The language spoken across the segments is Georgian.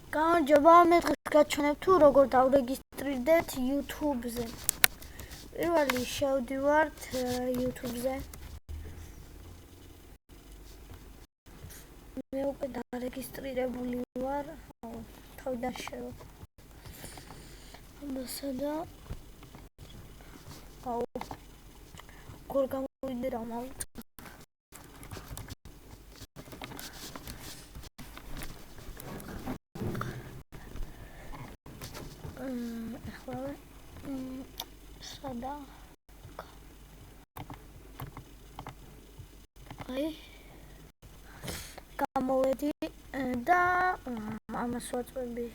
გამარჯობა, მე დღეს გაჩვენებ თუ როგორ დავრეგისტრირდეთ YouTube-ზე. პირველი შევდივართ YouTube-ზე. მე უკვე დარეგისტრირებული ვარ, თავიდან შევა. ამასადა როგორ გამოვიდე რა მოვიწ. ახლა სადა გამოვედი და ამას ვაწვევი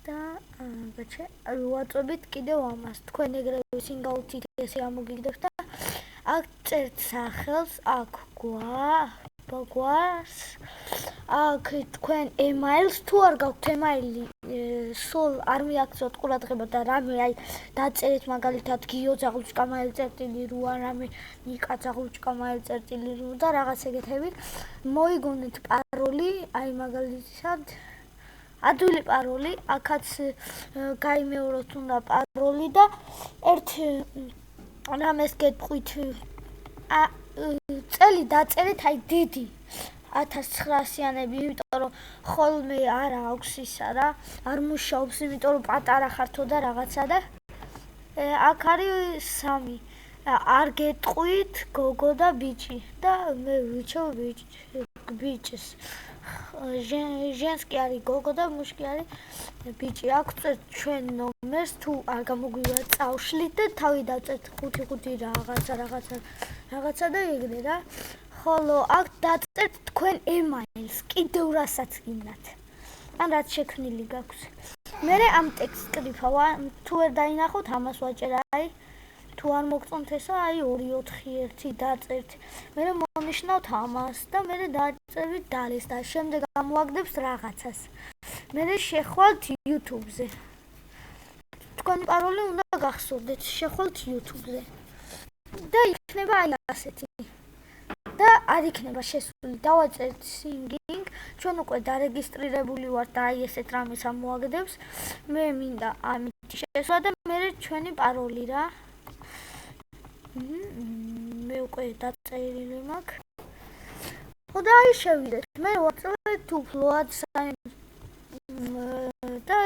და ვაწვევით კიდევ ამას. თქვენ ეგრევე სინგალთით ესე ამოგიგდებთ და აქ წერთ სახელს, აქ გვარს, აქ თქვენ email-ს თუ არ გაქვთ email-ი, სულ არ მიაქცევთ ყურადღება და რამე დაწერეთ მაგალითად გიო __ru ან რამე ნიკა __ru და რაღაც ეგეთები. მოიგონეთ პაროლი, მაგალითად ადვილი პაროლი, აქაც გაიმეოროთ უნდა პაროლი და ერთ რამეს გეტყვით წელი დაწერეთ დიდი 1900-იანები, იმიტომ რომ ხოლმე არა აქვს ისა რა, არ მუშაობს, იმიტომ რომ პატარა ხართო და რაღაცა და აქ არის 3. არ გეტყვით გოგო და ბიჭი და მე ვიჩევ ბიჭს. ჟენსკი არის გოგო და მუშკი არის ბიჭი. აქ წერთ ჩვენ ნომერს, თუ არ გამოგვივა წავშლით და თავი დაწერთ 5 რაღაცა და ეგრე რა. ხოლო აქ დაწერთ თქვენ email-ს, კიდევ რასაც გინდათ. ან რაც შექმნილი გაქვს. მე ამ ტექსტს კრიფავ, თუ ვერ დაინახოთ, ამას ვაჭერ, თუ არ მოგწონთ ესა, 241 დაწერთ. მე მონიშნავთ ამას და მე დაწერთ დალეს და შემდეგ ამოაგდებს რაღაცას. მე შეხვალთ YouTube-ზე. თქვენი პაროლი უნდა გახსოვდეთ, შეხვალთ YouTube-ზე. და იქნება ასეთი. და არ იქნება შესული. დავაწერთ singing, ჩვენ უკვე დარეგისტრირებული ვართ და ესეთ რამეს ამოაგდებს. მე მინდა ამით შესვლა და მე ჩვენი პაროლი რა. მე უკვე დაწერილი მაქვს. და შევიდეთ. მე ვაწვევთ უფლოად და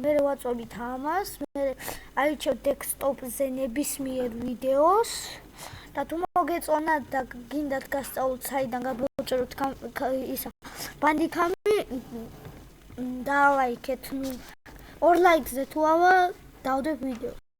მე ვაწვევით ამას. მე აირჩევ დესკტოპზე ნებისმიერ ვიდეოს. და თუ მოგეწონათ და გინდათ გასწავლოთ საიდან გაგვიწეროთ ისა ბანდიკამი და ლაიქეთ, 2 ლაიქზე თუ ავა დავდებ ვიდეოს.